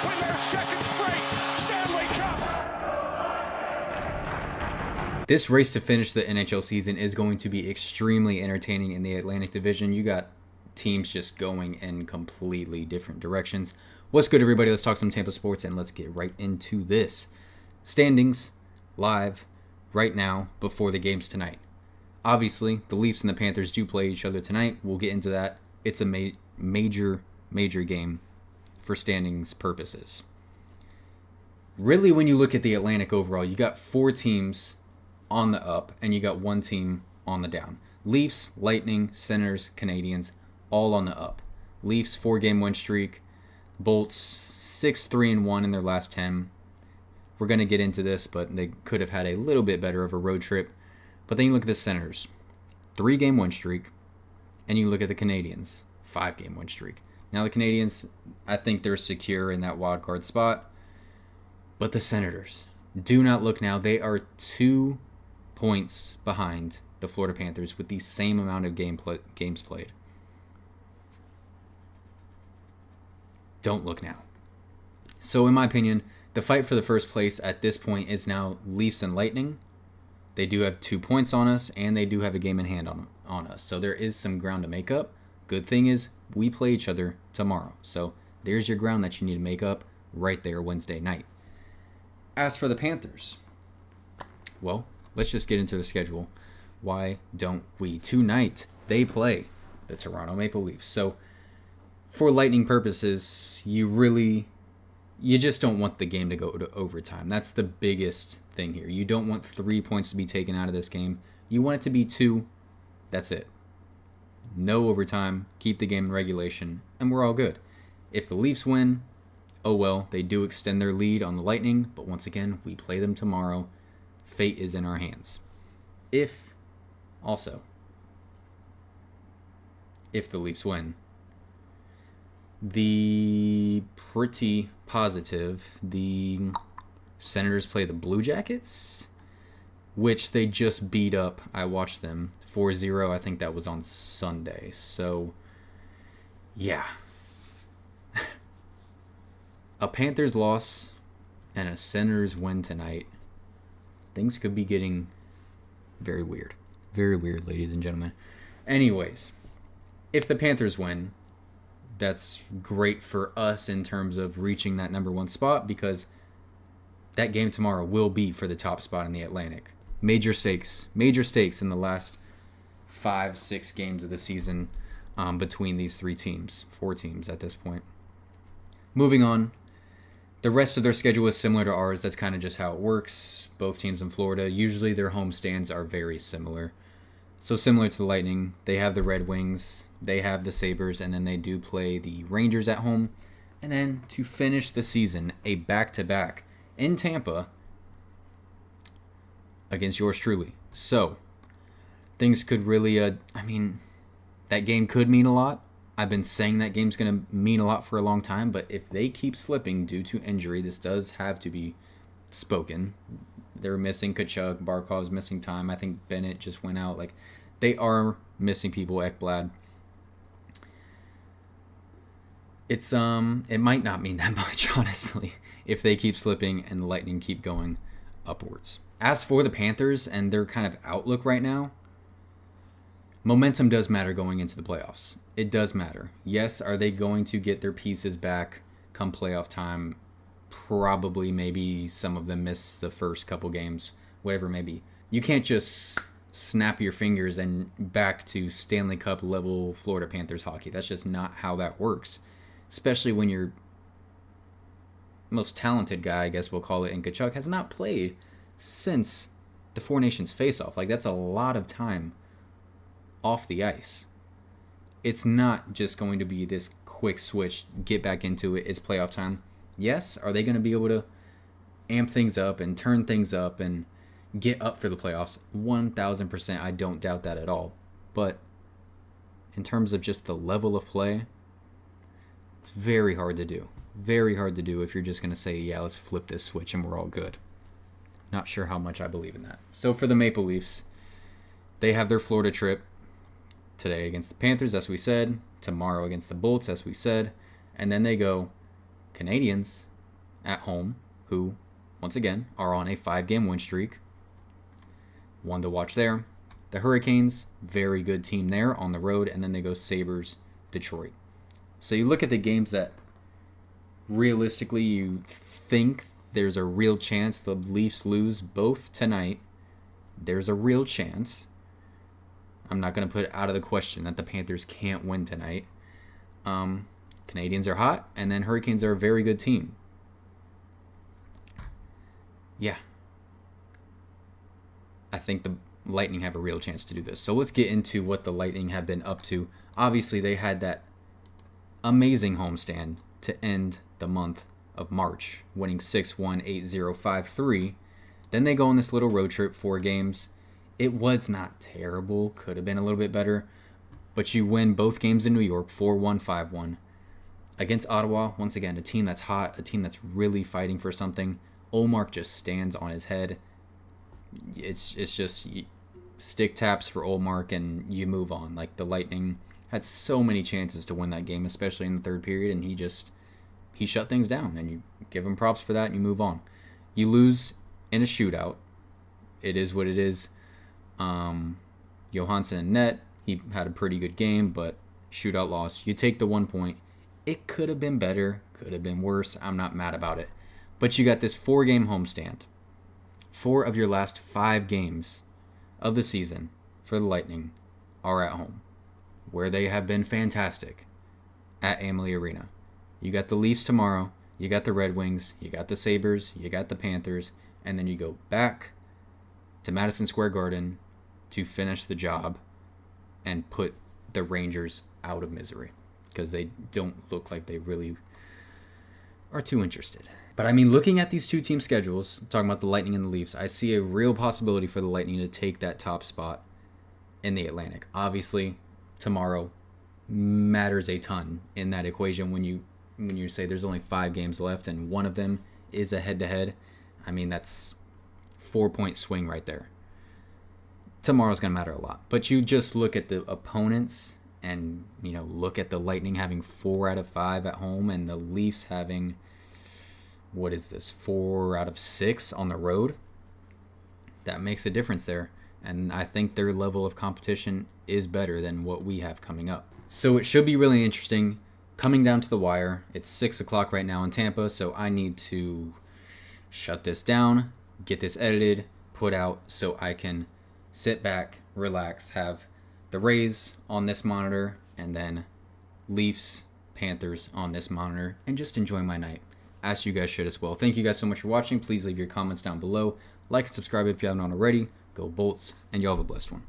win their second straight Stanley Cup. This race to finish the NHL season is going to be extremely entertaining in the Atlantic Division. You got teams just going in completely different directions. What's good, everybody? Let's talk some Tampa sports, and let's get right into this. Standings live right now before the games tonight. Obviously, the Leafs and the Panthers do play each other tonight. We'll get into that. It's a major game for standings purposes. Really, when you look at the Atlantic overall, you got 4 teams on the up, and you got 1 team on the down. Leafs, Lightning, Senators, Canadiens, all on the up. Leafs 4-game win streak. Bolts 6-3-1 in their last 10. We're going to get into this, but they could have had a little bit better of a road trip. But then you look at the Senators, 3-game win streak, and you look at the Canadiens, 5-game win streak. Now the Canadiens, I think they're secure in that wild card spot. But the Senators, do not look now. They are 2 points behind the Florida Panthers with the same amount of games played. Don't look now. So in my opinion, the fight for the first place at this point is now Leafs and Lightning. They do have 2 points on us, and they do have a game in hand on us. So there is some ground to make up. Good thing is we play each other tomorrow. So there's your ground that you need to make up right there Wednesday night. As for the Panthers, well, let's just get into the schedule. Why don't we? Tonight, they play the Toronto Maple Leafs. So for Lightning purposes, you just don't want the game to go to overtime. That's the biggest thing here. You don't want 3 points to be taken out of this game. You want it to be 2. That's it. No overtime. Keep the game in regulation, and we're all good. If the Leafs win, oh well, they do extend their lead on the Lightning, but once again, we play them tomorrow. Fate is in our hands. If the Leafs win, pretty positive the Senators play the Blue Jackets, which they just beat up. I watched them 4-0. I think that was on Sunday. So, yeah. A Panthers loss and a Senators win tonight. Things could be getting very weird. Very weird, ladies and gentlemen. Anyways, if the Panthers win, that's great for us in terms of reaching that number 1 spot, because that game tomorrow will be for the top spot in the Atlantic. Major stakes in the last 5-6 games of the season between these 4 teams at this point. Moving on, the rest of their schedule is similar to ours. That's kind of just how it works. Both teams in Florida, usually their home stands are very similar. So similar to the Lightning, they have the Red Wings, they have the Sabres, and then they do play the Rangers at home. And then to finish the season, a back-to-back in Tampa against yours truly. So things could really, that game could mean a lot. I've been saying that game's going to mean a lot for a long time, but if they keep slipping due to injury, this does have to be spoken. They're missing Kachuk, Barkov's missing time. I think Bennett just went out. They are missing people, Ekblad. It might not mean that much, honestly, if they keep slipping and the Lightning keep going upwards. As for the Panthers and their kind of outlook right now, momentum does matter going into the playoffs. It does matter. Yes, are they going to get their pieces back come playoff time? Probably. Maybe some of them miss the first couple games, whatever it may be. You can't just snap your fingers and back to Stanley Cup level Florida Panthers hockey. That's just not how that works. Especially when your most talented guy, I guess we'll call it, in Kachuk, has not played since the Four Nations face-off. That's a lot of time off the ice. It's not just going to be this quick switch, get back into it, it's playoff time. Yes, are they going to be able to amp things up and turn things up and get up for the playoffs? 1,000%, I don't doubt that at all. But in terms of just the level of play, it's very hard to do. Very hard to do if you're just going to say, yeah, let's flip this switch and we're all good. Not sure how much I believe in that. So for the Maple Leafs, they have their Florida trip today against the Panthers, as we said. Tomorrow against the Bolts, as we said. And then they go Canadiens, at home, who, once again, are on a 5-game win streak. One to watch there. The Hurricanes, very good team there on the road, and then they go Sabres, Detroit. So you look at the games that realistically you think there's a real chance the Leafs lose both tonight. There's a real chance. I'm not going to put it out of the question that the Panthers can't win tonight. Canadians are hot, and then Hurricanes are a very good team. Yeah. I think the Lightning have a real chance to do this. So let's get into what the Lightning have been up to. Obviously, they had that amazing homestand to end the month of March, winning 6-1, 8-0, 5-3. Then they go on this little road trip, 4 games. It was not terrible. Could have been a little bit better. But you win both games in New York, 4-1, 5-1. Against Ottawa, once again, a team that's hot, a team that's really fighting for something. Ullmark just stands on his head. It's just stick taps for Ullmark and you move on. Like, the Lightning had so many chances to win that game, especially in the third period, and he shut things down, and you give him props for that and you move on. You lose in a shootout. It is what it is. Johansson in net, he had a pretty good game, but shootout loss. You take the 1 point. It could have been better, could have been worse. I'm not mad about it. But you got this 4-game homestand. 4 of your last 5 games of the season for the Lightning are at home, where they have been fantastic at Amalie Arena. You got the Leafs tomorrow, you got the Red Wings, you got the Sabres, you got the Panthers, and then you go back to Madison Square Garden to finish the job and put the Rangers out of misery, because they don't look like they really are too interested. But I mean, looking at these 2 team schedules, talking about the Lightning and the Leafs, I see a real possibility for the Lightning to take that top spot in the Atlantic. Obviously, tomorrow matters a ton in that equation when you say there's only 5 games left and one of them is a head-to-head. I mean, that's 4-point swing right there. Tomorrow's going to matter a lot. But you just look at the opponents and, look at the Lightning having 4 out of 5 at home and the Leafs having, 4 out of 6 on the road. That makes a difference there. And I think their level of competition is better than what we have coming up. So it should be really interesting. Coming down to the wire, it's 6 o'clock right now in Tampa, so I need to shut this down, get this edited, put out, so I can sit back, relax, have the Rays on this monitor, and then Leafs, Panthers on this monitor, and just enjoy my night, as you guys should as well. Thank you guys so much for watching. Please leave your comments down below. Like and subscribe if you haven't already. Go Bolts, and y'all have a blessed one.